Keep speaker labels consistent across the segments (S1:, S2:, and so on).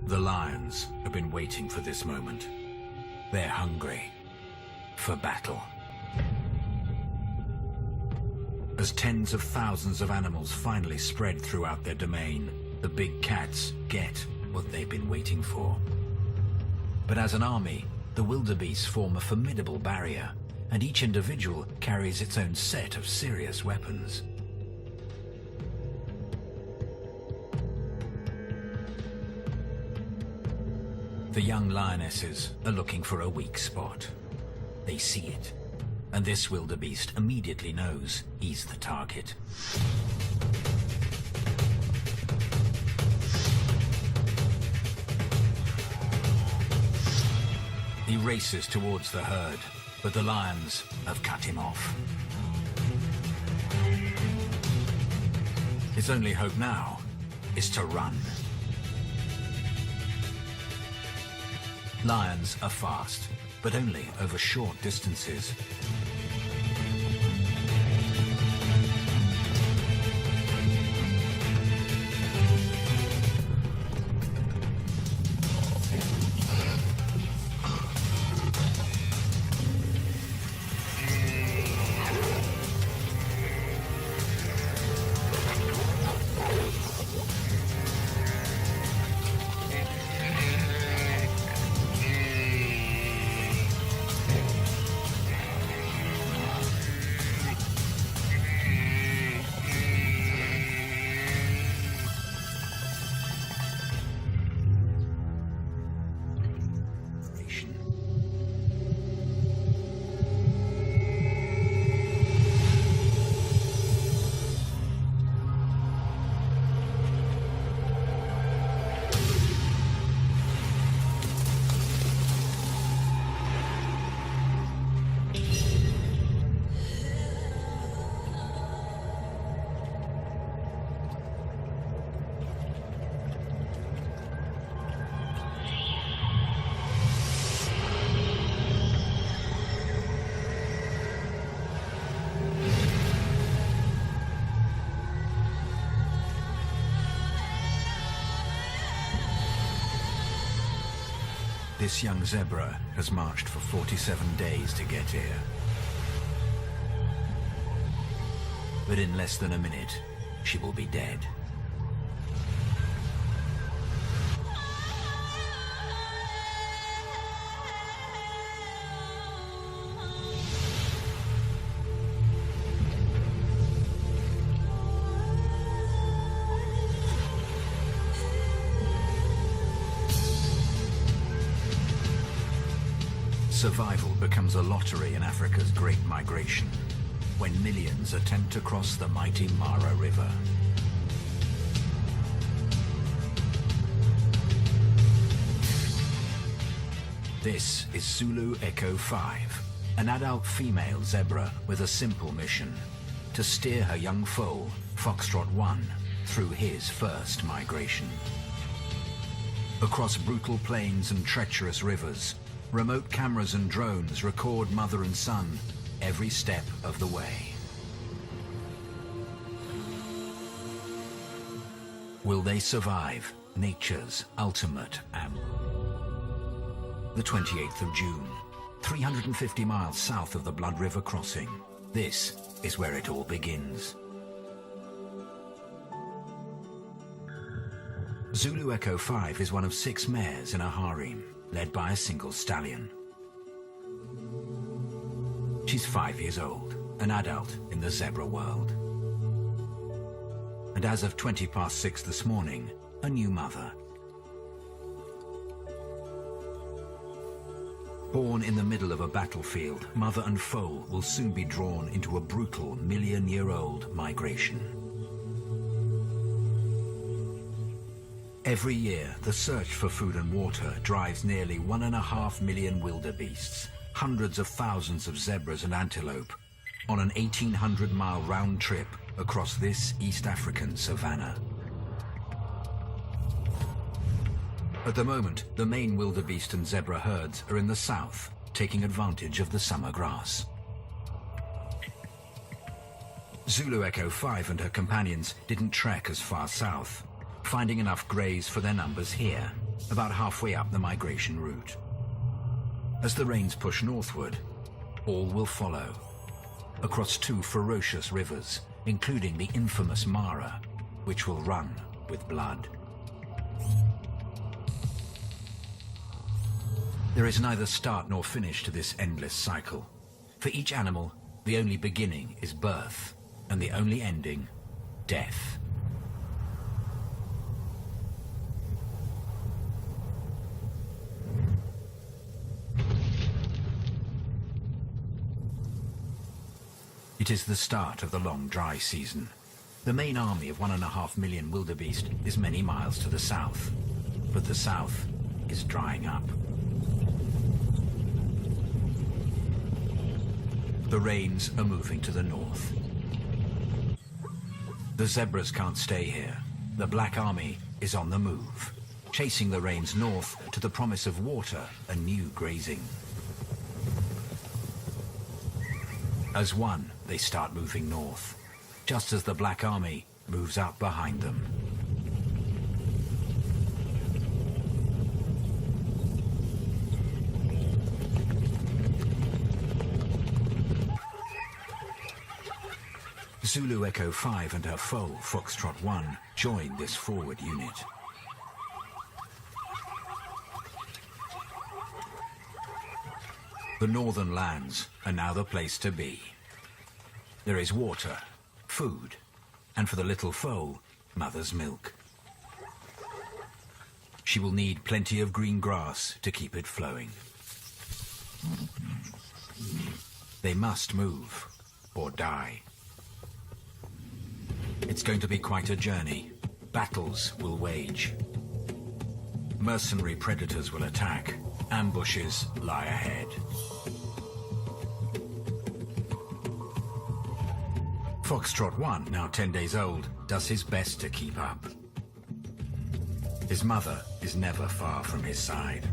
S1: The lions have been waiting for this moment. They're hungry for battle. As tens of thousands of animals finally spread throughout their domain, the big cats get what they've been waiting for. But as an army, the wildebeests form a formidable barrier, and each individual carries its own set of serious weapons. The young lionesses are looking for a weak spot. They see it, and this wildebeest immediately knows he's the target. He races towards the herd, but the lions have cut him off. His only hope now is to run. Lions are fast, but only over short distances. This young zebra has marched for 47 days to get here. But in less than a minute, she will be dead. Survival becomes a lottery in Africa's Great Migration, when millions attempt to cross the mighty Mara River. This is Zulu Echo 5, an adult female zebra with a simple mission: to steer her young foal, Foxtrot 1, through his first migration. Across brutal plains and treacherous rivers, remote cameras and drones record mother and son every step of the way. Will they survive nature's ultimate ambush? The 28th of June, 350 miles south of the Blood River crossing. This is where it all begins. Zulu Echo 5 is one of 6 mares in a harem, led by a single stallion. She's 5 years old, an adult in the zebra world. And as of 6:20 this morning, a new mother. Born in the middle of a battlefield, mother and foal will soon be drawn into a brutal million-year-old migration. Every year, the search for food and water drives nearly 1.5 million wildebeests, hundreds of thousands of zebras and antelope, on an 1,800-mile round trip across this East African savanna. At the moment, the main wildebeest and zebra herds are in the south, taking advantage of the summer grass. Zulu Echo 5 and her companions didn't trek as far south, finding enough greys for their numbers here, about halfway up the migration route. As the rains push northward, all will follow, across two ferocious rivers, including the infamous Mara, which will run with blood. There is neither start nor finish to this endless cycle. For each animal, the only beginning is birth, and the only ending, death. It is the start of the long dry season. The main army of 1.5 million wildebeest is many miles to the south, but the south is drying up. The rains are moving to the north. The zebras can't stay here. The Black Army is on the move, chasing the rains north to the promise of water and new grazing. As one, they start moving north, just as the Black Army moves up behind them. Zulu Echo 5 and her foe, Foxtrot 1, join this forward unit. The northern lands are now the place to be. There is water, food, and for the little foal, mother's milk. She will need plenty of green grass to keep it flowing. They must move, or die. It's going to be quite a journey. Battles will wage. Mercenary predators will attack. Ambushes lie ahead. Foxtrot 1, now 10 days old, does his best to keep up. His mother is never far from his side.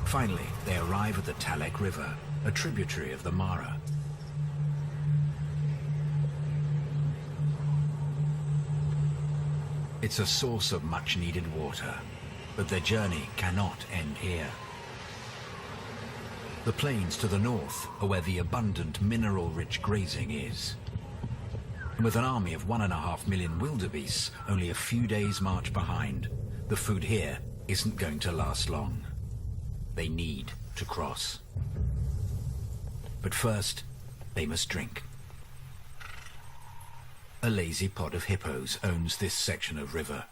S1: Finally, they arrive at the Talek River, a tributary of the Mara. It's a source of much-needed water, but their journey cannot end here. The plains to the north are where the abundant mineral-rich grazing is. And with an army of 1.5 million wildebeests only a few days' march behind, the food here isn't going to last long. They need to cross. But first, they must drink. A lazy pod of hippos owns this section of river,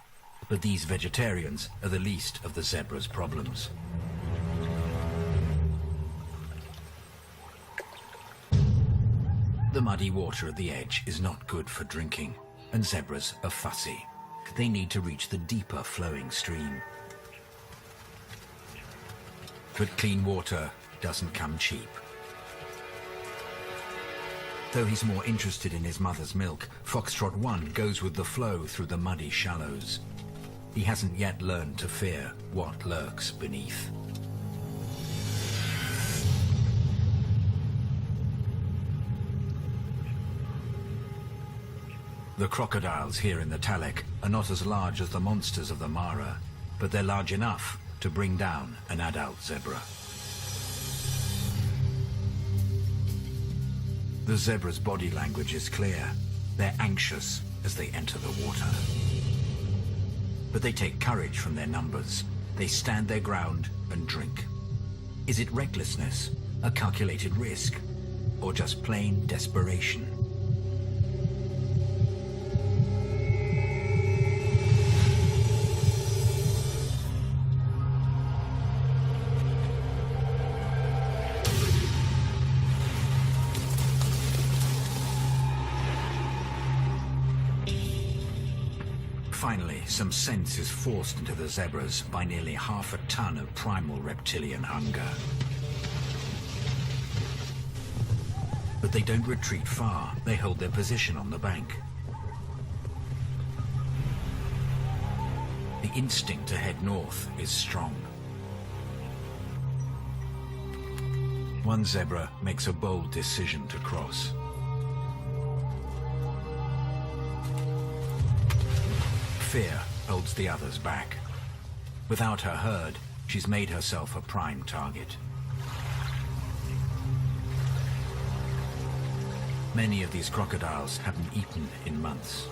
S1: but these vegetarians are the least of the zebra's problems. The muddy water at the edge is not good for drinking, and zebras are fussy. They need to reach the deeper flowing stream. But clean water doesn't come cheap. Though he's more interested in his mother's milk, Foxtrot 1 goes with the flow through the muddy shallows. He hasn't yet learned to fear what lurks beneath. The crocodiles here in the Talek are not as large as the monsters of the Mara, but they're large enough to bring down an adult zebra. The zebra's body language is clear. They're anxious as they enter the water. But they take courage from their numbers. They stand their ground and drink. Is it recklessness, a calculated risk, or just plain desperation? Finally, some sense is forced into the zebras by nearly half a ton of primal reptilian hunger. But they don't retreat far. They hold their position on the bank. The instinct to head north is strong. One zebra makes a bold decision to cross. Fear holds the others back. Without her herd, she's made herself a prime target. Many of these crocodiles haven't eaten in months.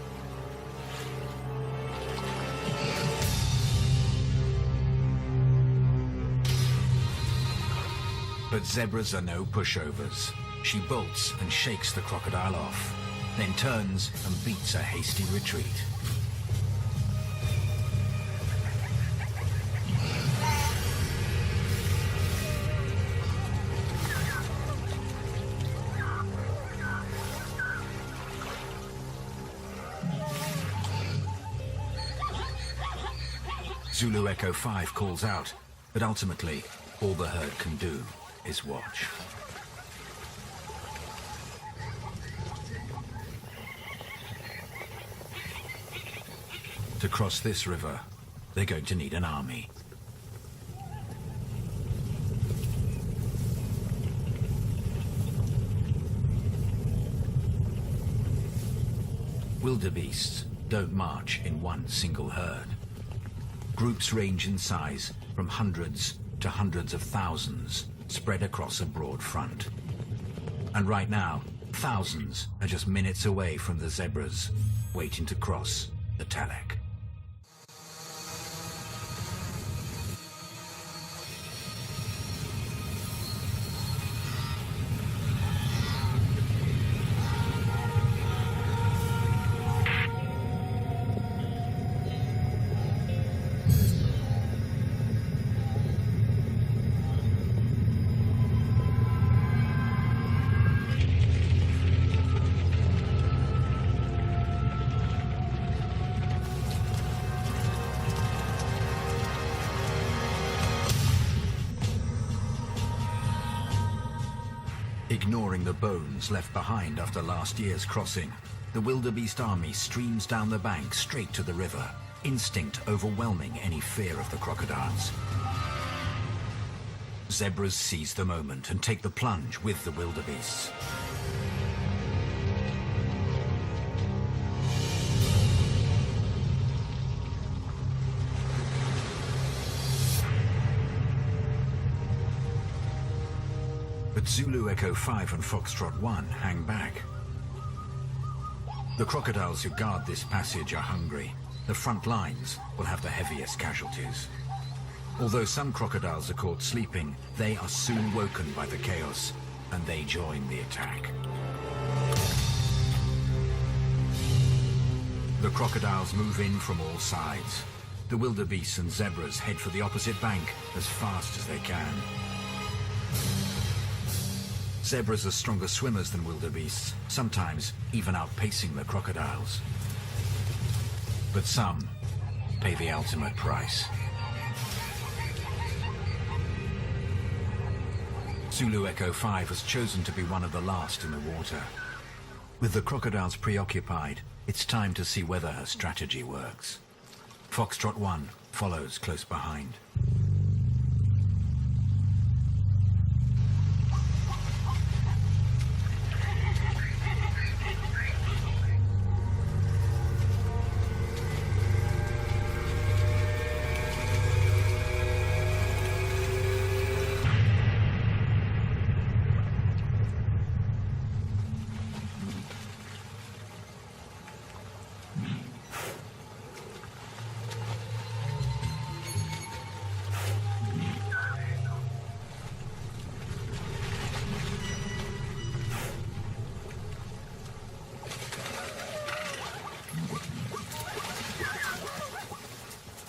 S1: But zebras are no pushovers. She bolts and shakes the crocodile off, then turns and beats a hasty retreat. Zulu Echo 5 calls out, but ultimately, all the herd can do is watch. To cross this river, they're going to need an army. Wildebeests don't march in one single herd. Groups range in size from hundreds to hundreds of thousands, spread across a broad front. And right now, thousands are just minutes away from the zebras, waiting to cross the Talek. Ignoring the bones left behind after last year's crossing, the wildebeest army streams down the bank straight to the river, instinct overwhelming any fear of the crocodiles. Zebras seize the moment and take the plunge with the wildebeests. But Zulu Echo 5 and Foxtrot 1 hang back. The crocodiles who guard this passage are hungry. The front lines will have the heaviest casualties. Although some crocodiles are caught sleeping, they are soon woken by the chaos, and they join the attack. The crocodiles move in from all sides. The wildebeests and zebras head for the opposite bank as fast as they can. Zebras are stronger swimmers than wildebeests, sometimes even outpacing the crocodiles. But some pay the ultimate price. Zulu Echo 5 has chosen to be one of the last in the water. With the crocodiles preoccupied, it's time to see whether her strategy works. Foxtrot 1 follows close behind.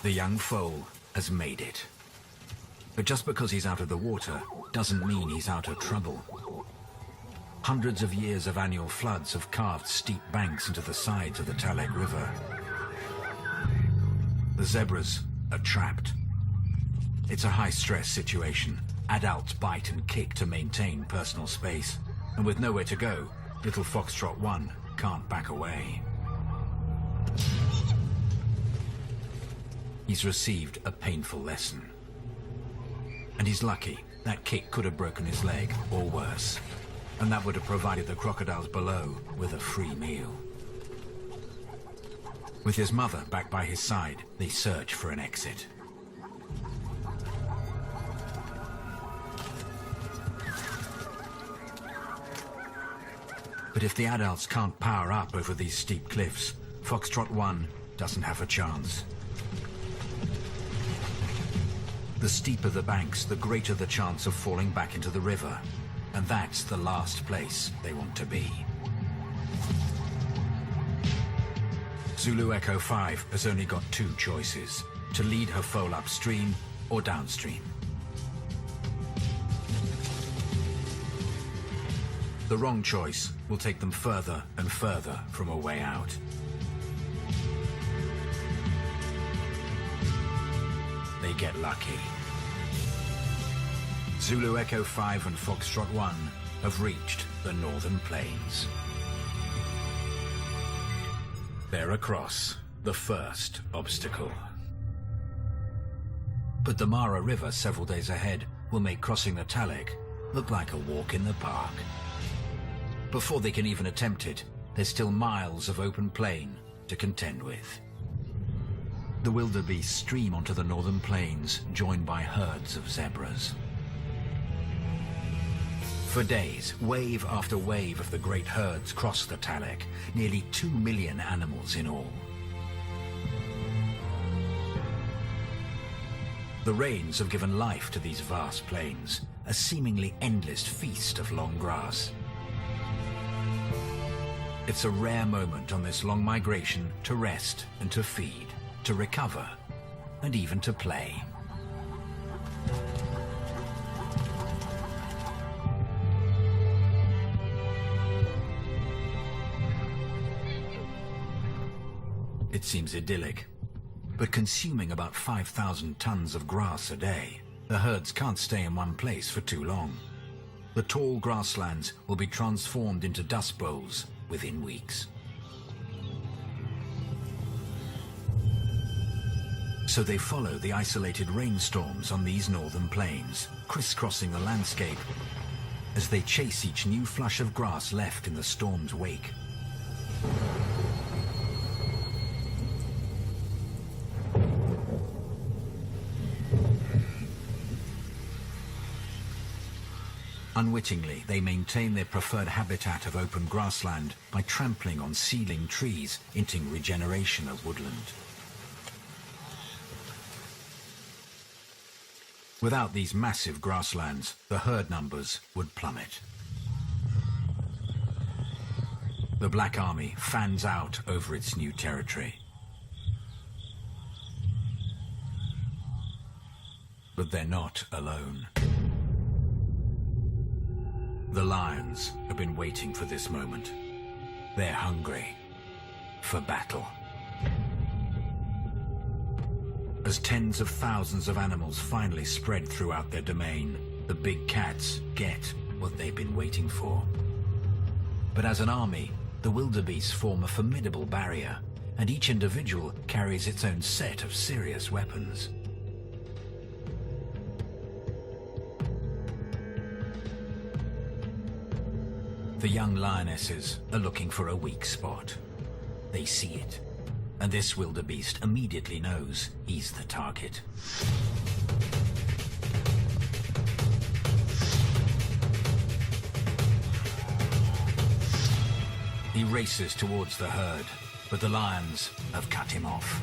S1: The young foal has made it. But just because he's out of the water doesn't mean he's out of trouble. Hundreds of years of annual floods have carved steep banks into the sides of the Talek River. The zebras are trapped. It's a high-stress situation. Adults bite and kick to maintain personal space. And with nowhere to go, little Foxtrot 1 can't back away. He's received a painful lesson. And he's lucky That kick could have broken his leg, or worse. And that would have provided the crocodiles below with a free meal. With his mother back by his side, they search for an exit. But if the adults can't power up over these steep cliffs, Foxtrot 1 doesn't have a chance. The steeper the banks, the greater the chance of falling back into the river. And that's the last place they want to be. Zulu Echo 5 has only got two choices: to lead her foal upstream or downstream. The wrong choice will take them further and further from a way out. They get lucky. Zulu Echo 5 and Foxtrot 1 have reached the northern plains. They're across the first obstacle. But the Mara River several days ahead will make crossing the Talek look like a walk in the park. Before they can even attempt it, there's still miles of open plain to contend with. The wildebeest stream onto the northern plains, joined by herds of zebras. For days, wave after wave of the great herds cross the Talek, nearly 2 million animals in all. The rains have given life to these vast plains, a seemingly endless feast of long grass. It's a rare moment on this long migration to rest and to feed, to recover, and even to play. It seems idyllic, but consuming about 5,000 tons of grass a day, the herds can't stay in one place for too long. The tall grasslands will be transformed into dust bowls within weeks. So they follow the isolated rainstorms on these northern plains, crisscrossing the landscape as they chase each new flush of grass left in the storm's wake. Unwittingly, they maintain their preferred habitat of open grassland by trampling on seedling trees, hinting regeneration of woodland. Without these massive grasslands, the herd numbers would plummet. The Black Army fans out over its new territory. But they're not alone. The lions have been waiting for this moment. They're hungry for battle. As tens of thousands of animals finally spread throughout their domain, the big cats get what they've been waiting for. But as an army, the wildebeest form a formidable barrier, and each individual carries its own set of serious weapons. The young lionesses are looking for a weak spot. They see it, and this wildebeest immediately knows he's the target. He races towards the herd, but the lions have cut him off.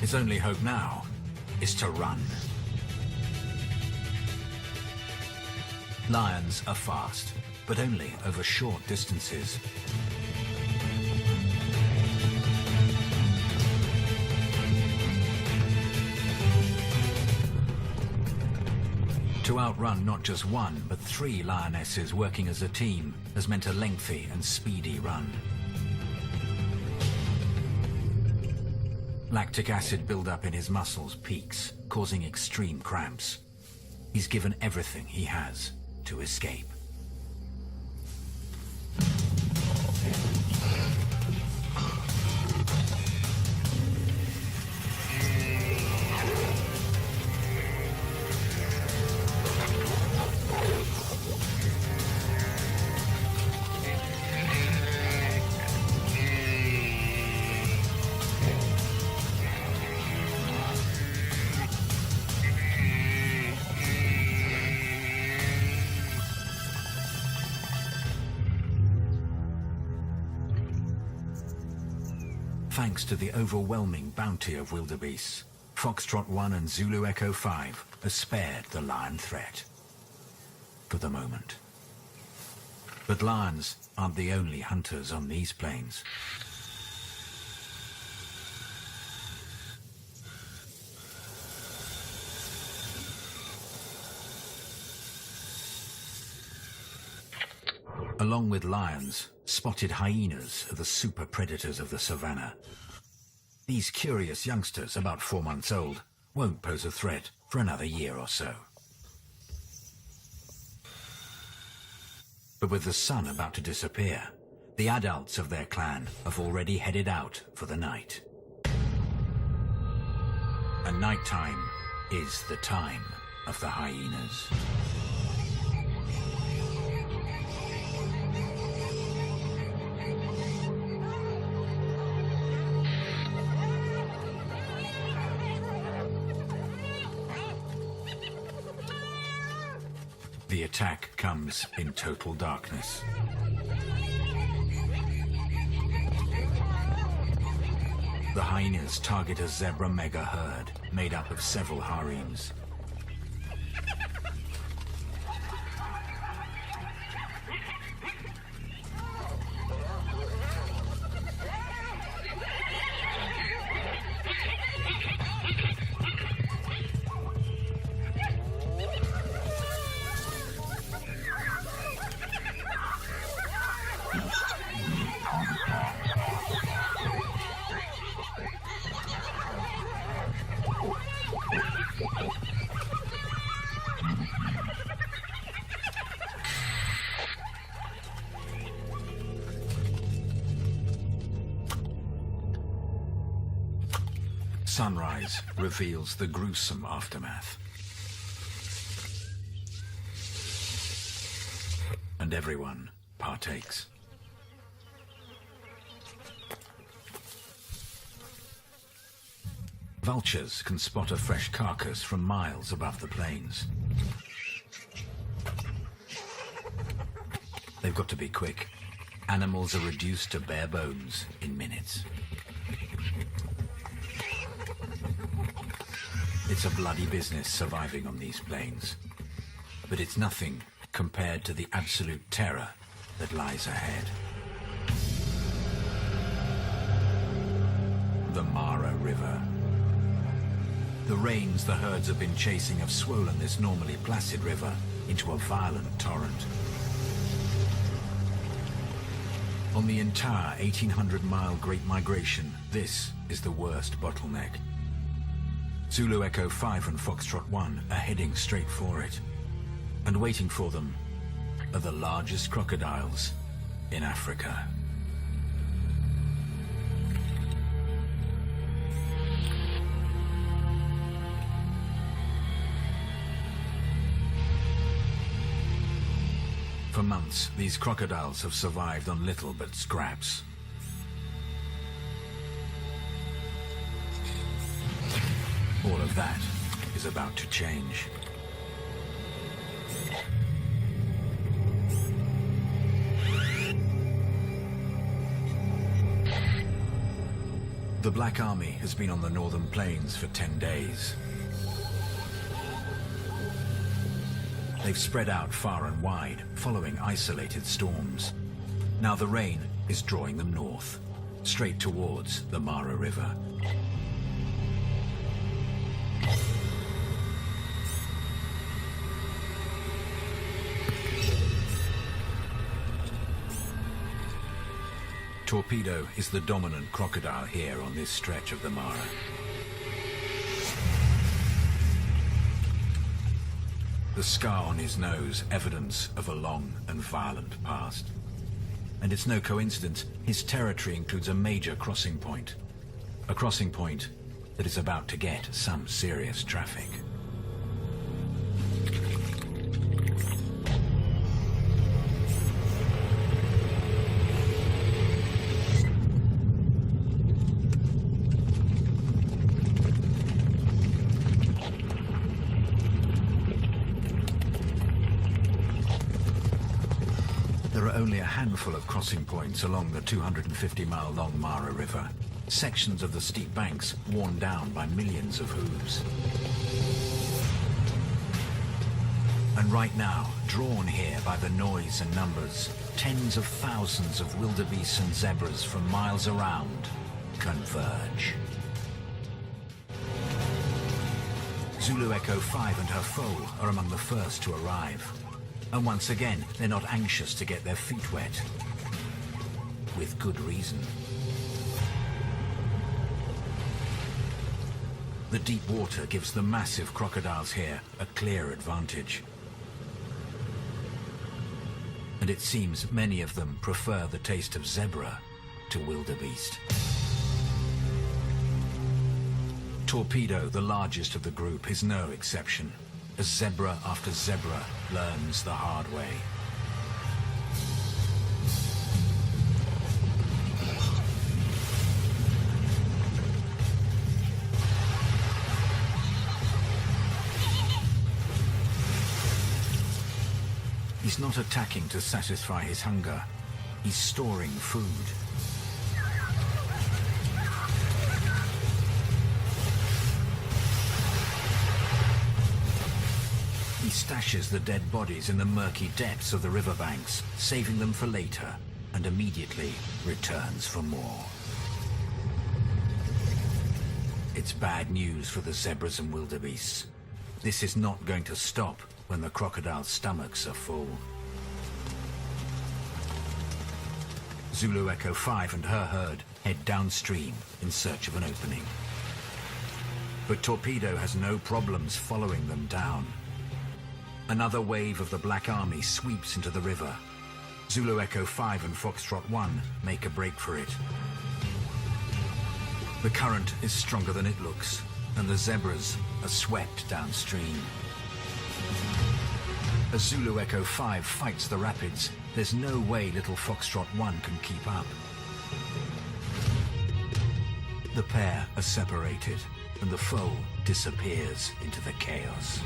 S1: His only hope now is to run. Lions are fast, but only over short distances. To outrun not just one, but 3 lionesses working as a team has meant a lengthy and speedy run. Lactic acid buildup in his muscles peaks, causing extreme cramps. He's given everything he has to escape. thanks to the overwhelming bounty of wildebeests, Foxtrot 1 and Zulu Echo 5 are spared the lion threat. For the moment. But lions aren't the only hunters on these plains. Along with lions, spotted hyenas are the super predators of the savannah. These curious youngsters, about 4 months old, won't pose a threat for another year or so. But with the sun about to disappear, the adults of their clan have already headed out for the night. And nighttime is the time of the hyenas. The attack comes in total darkness. The hyenas target a zebra mega herd made up of several harems. Sunrise reveals the gruesome aftermath. And everyone partakes. Vultures can spot a fresh carcass from miles above the plains. They've got to be quick. Animals are reduced to bare bones in minutes. It's a bloody business surviving on these plains, but it's nothing compared to the absolute terror that lies ahead. The Mara River. The rains the herds have been chasing have swollen this normally placid river into a violent torrent. On the entire 1,800-mile Great Migration, this is the worst bottleneck. Zulu Echo 5 and Foxtrot 1 are heading straight for it. And waiting for them are the largest crocodiles in Africa. For months, these crocodiles have survived on little but scraps. All of that is about to change. The Black Army has been on the northern plains for 10 days. They've spread out far and wide, following isolated storms. Now the rain is drawing them north, straight towards the Mara River. Torpedo is the dominant crocodile here on this stretch of the Mara. The scar on his nose, evidence of a long and violent past. And it's no coincidence, his territory includes a major crossing point. A crossing point that is about to get some serious traffic. There are only a handful of crossing points along the 250-mile-long Mara River, sections of the steep banks worn down by millions of hooves. And right now, drawn here by the noise and numbers, tens of thousands of wildebeests and zebras from miles around converge. Zulu Echo 5 and her foal are among the first to arrive. And once again, they're not anxious to get their feet wet. With good reason. The deep water gives the massive crocodiles here a clear advantage. And it seems many of them prefer the taste of zebra to wildebeest. Torpedo, the largest of the group, is no exception, as zebra after zebra learns the hard way. He's not attacking to satisfy his hunger. He's storing food. He stashes the dead bodies in the murky depths of the riverbanks, saving them for later, and immediately returns for more. It's bad news for the zebras and wildebeests. This is not going to stop when the crocodiles' stomachs are full. Zulu Echo 5 and her herd head downstream in search of an opening. But Torpedo has no problems following them down. Another wave of the Black Army sweeps into the river. Zulu Echo 5 and Foxtrot 1 make a break for it. The current is stronger than it looks, and the zebras are swept downstream. As Zulu Echo 5 fights the rapids, there's no way little Foxtrot 1 can keep up. The pair are separated, and the foe disappears into the chaos.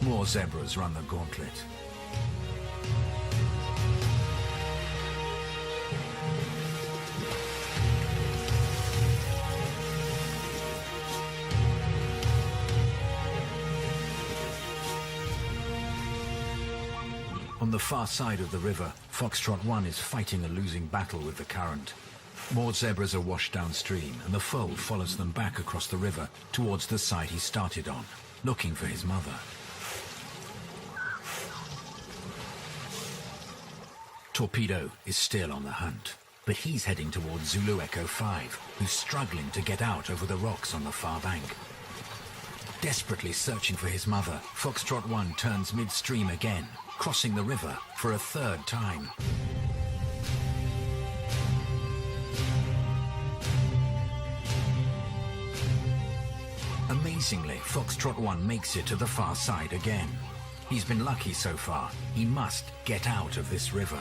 S1: More zebras run the gauntlet. On the far side of the river, Foxtrot 1 is fighting a losing battle with the current. More zebras are washed downstream, and the foal follows them back across the river towards the side he started on, looking for his mother. Torpedo is still on the hunt, but he's heading towards Zulu Echo 5, who's struggling to get out over the rocks on the far bank. Desperately searching for his mother, Foxtrot 1 turns midstream again, crossing the river for a third time. Amazingly, Foxtrot 1 makes it to the far side again. He's been lucky so far. He must get out of this river.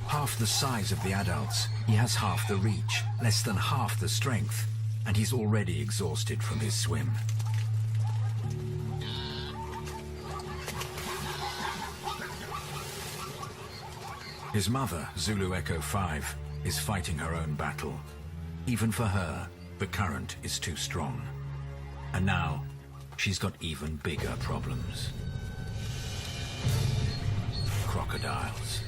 S1: Half the size of the adults, he has half the reach, less than half the strength, and he's already exhausted from his swim. His mother, Zulu Echo 5, is fighting her own battle. Even for her, the current is too strong. And now, she's got even bigger problems. Crocodiles.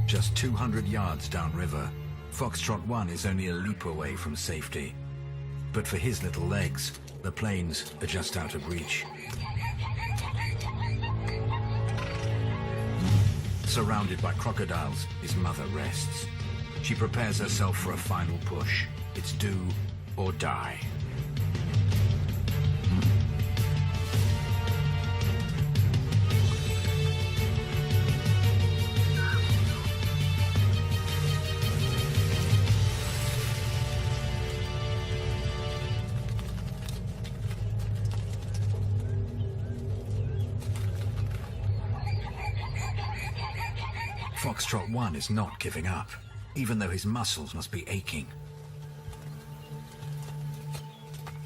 S1: Just 200 yards downriver, Foxtrot 1 is only a leap away from safety. But for his little legs, the plains are just out of reach. Surrounded by crocodiles, his mother rests. She prepares herself for a final push. It's do or die. Foxtrot 1 is not giving up, even though his muscles must be aching.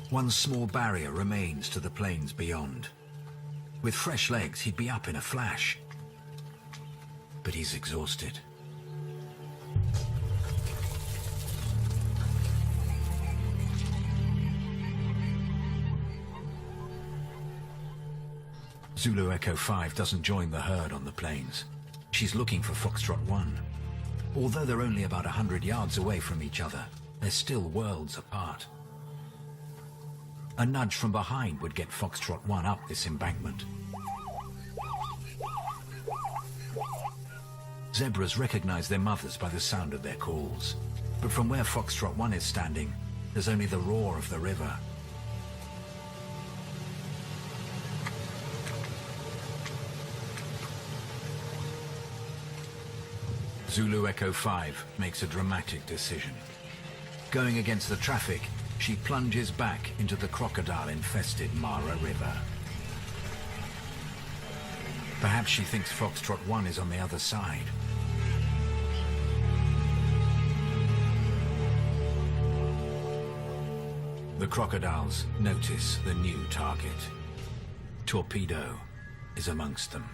S1: One small barrier remains to the plains beyond. With fresh legs, he'd be up in a flash. But he's exhausted. Zulu Echo 5 doesn't join the herd on the plains. She's looking for Foxtrot 1. Although they're only about 100 yards away from each other, they're still worlds apart. A nudge from behind would get Foxtrot 1 up this embankment. Zebras recognize their mothers by the sound of their calls. But from where Foxtrot 1 is standing, there's only the roar of the river. Zulu Echo 5 makes a dramatic decision. Going against the traffic, she plunges back into the crocodile-infested Mara River. Perhaps she thinks Foxtrot 1 is on the other side. The crocodiles notice the new target. Torpedo is amongst them.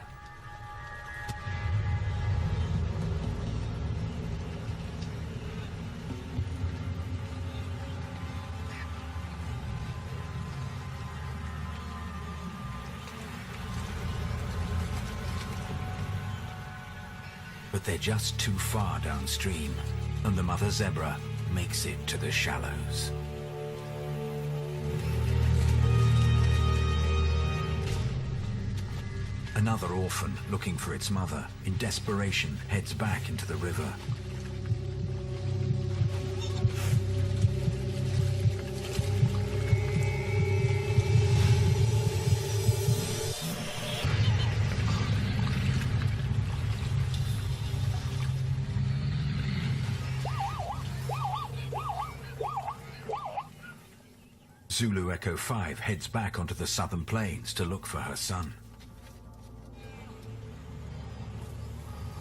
S1: But they're just too far downstream, and the mother zebra makes it to the shallows. Another orphan, looking for its mother, in desperation heads back into the river. Zulu Echo 5 heads back onto the southern plains to look for her son.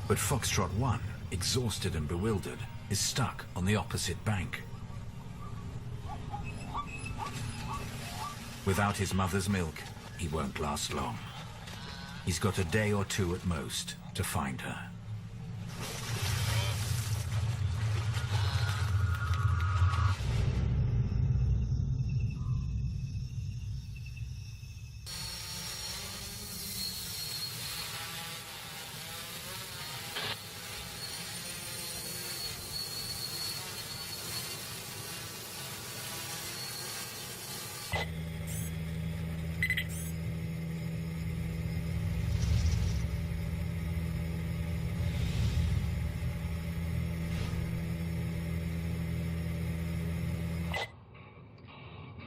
S1: But Foxtrot 1, exhausted and bewildered, is stuck on the opposite bank. Without his mother's milk, he won't last long. He's got a day or two at most to find her.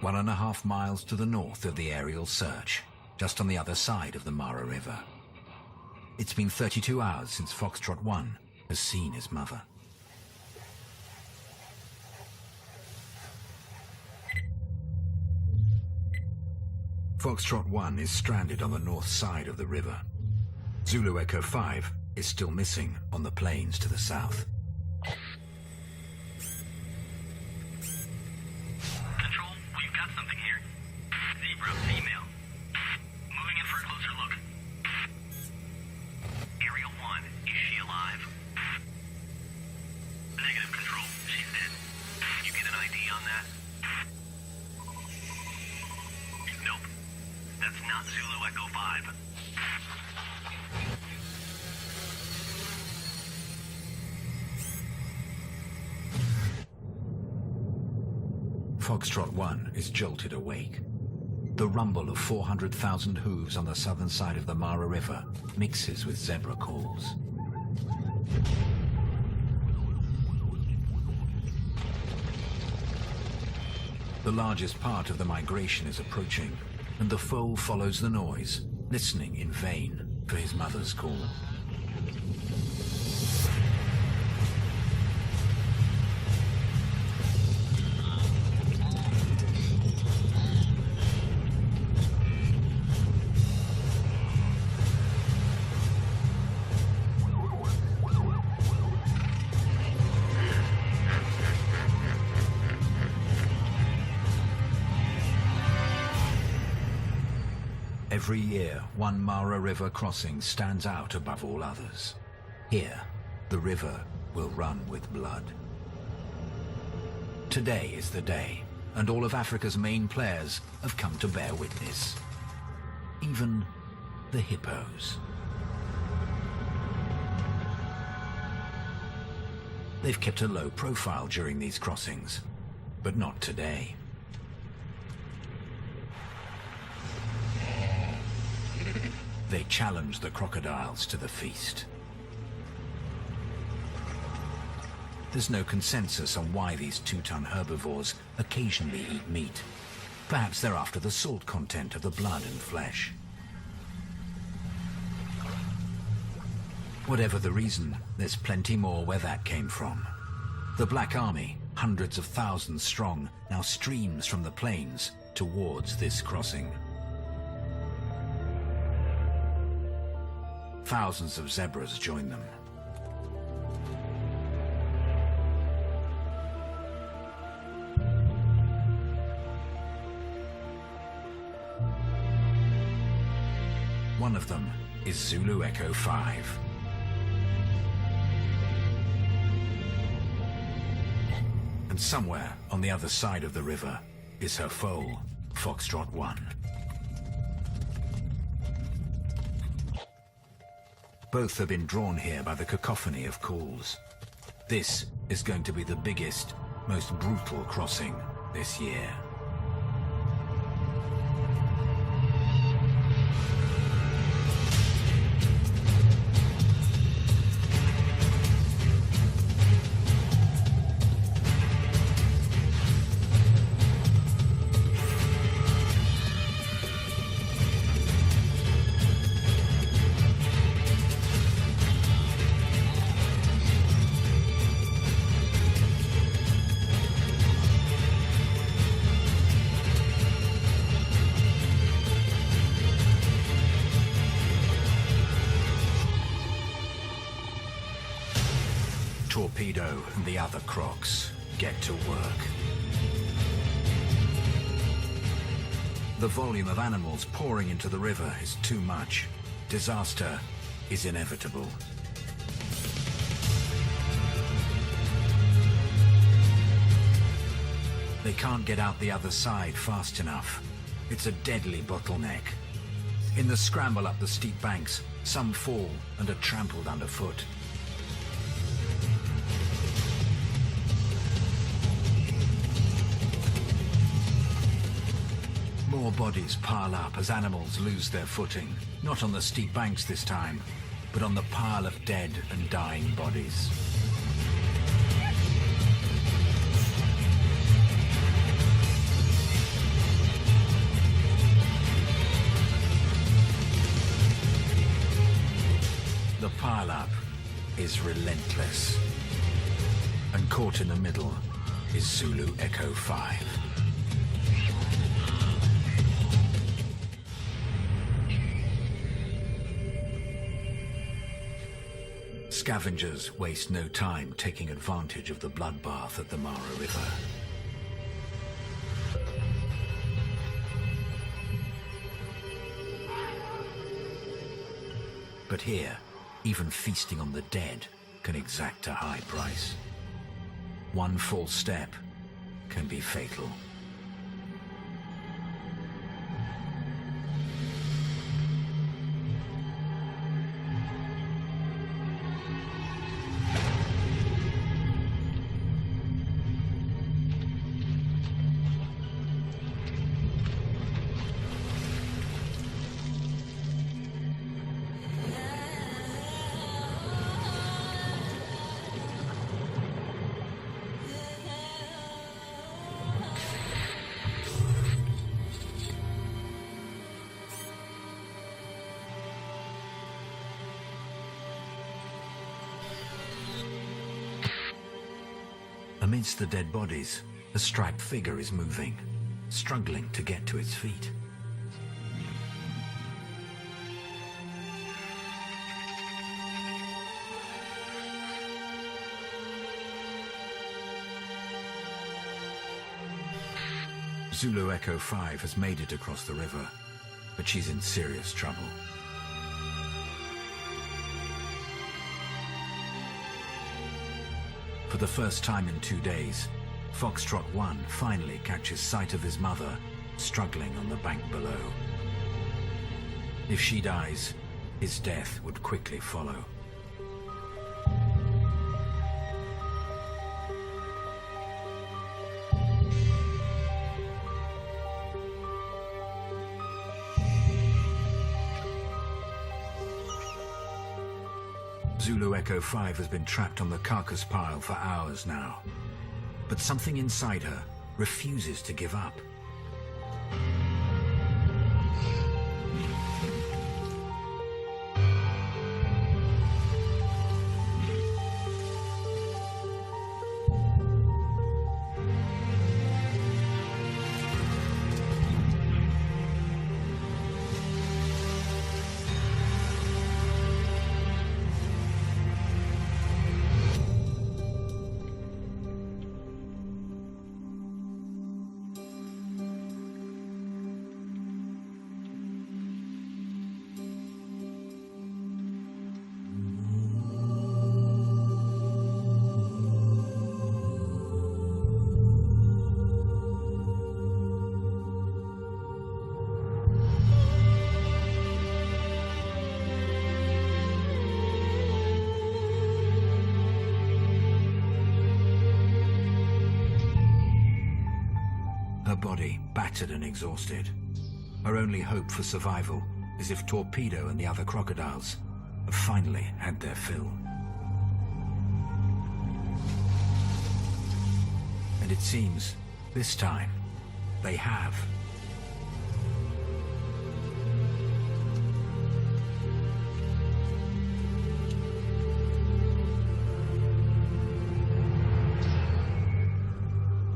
S1: One and a half miles to the north of the aerial search, just on the other side of the Mara River. It's been 32 hours since Foxtrot 1 has seen his mother. Foxtrot 1 is stranded on the north side of the river. Zulu Echo 5 is still missing on the plains to the south. Foxtrot 1 is jolted awake. The rumble of 400,000 hooves on the southern side of the Mara River mixes with zebra calls. The largest part of the migration is approaching, and the foal follows the noise, listening in vain for his mother's call. Every year, one Mara River crossing stands out above all others. Here, the river will run with blood. Today is the day, and all of Africa's main players have come to bear witness. Even the hippos. They've kept a low profile during these crossings, but not today. They challenge the crocodiles to the feast. There's no consensus on why these two-ton herbivores occasionally eat meat. Perhaps they're after the salt content of the blood and flesh. Whatever the reason, there's plenty more where that came from. The Black Army, hundreds of thousands strong, now streams from the plains towards this crossing. Thousands of zebras join them. One of them is Zulu Echo 5. And somewhere on the other side of the river is her foal, Foxtrot 1. Both have been drawn here by the cacophony of calls. This is going to be the biggest, most brutal crossing this year. Torpedo and the other crocs get to work. The volume of animals pouring into the river is too much. Disaster is inevitable. They can't get out the other side fast enough. It's a deadly bottleneck. In the scramble up the steep banks, some fall and are trampled underfoot. More bodies pile up as animals lose their footing, not on the steep banks this time, but on the pile of dead and dying bodies. The pile-up is relentless, and caught in the middle is Zulu Echo 5. Scavengers waste no time taking advantage of the bloodbath at the Mara River. But here, even feasting on the dead can exact a high price. One false step can be fatal. Amidst the dead bodies, a striped figure is moving, struggling to get to its feet. Zulu Echo 5 has made it across the river. but she's in serious trouble. For the first time in 2 days, Foxtrot 1 finally catches sight of his mother struggling on the bank below. If she dies, his death would quickly follow. Zulu Echo 5 has been trapped on the carcass pile for hours now. But something inside her refuses to give up. Her body battered and exhausted. Her only hope for survival is if Torpedo and the other crocodiles have finally had their fill. And it seems, this time, they have.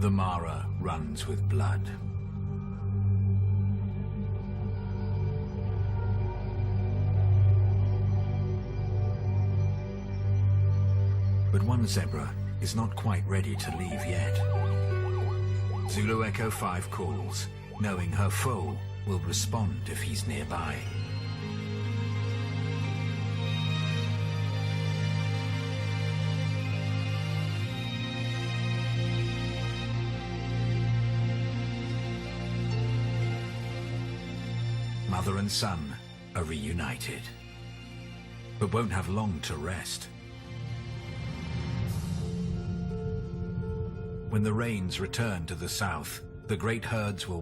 S1: The Mara runs with blood. But one zebra is not quite ready to leave yet. Zulu Echo 5 calls, knowing her foe will respond if he's nearby. Mother and son are reunited, but won't have long to rest. When the rains return to the south, the great herds will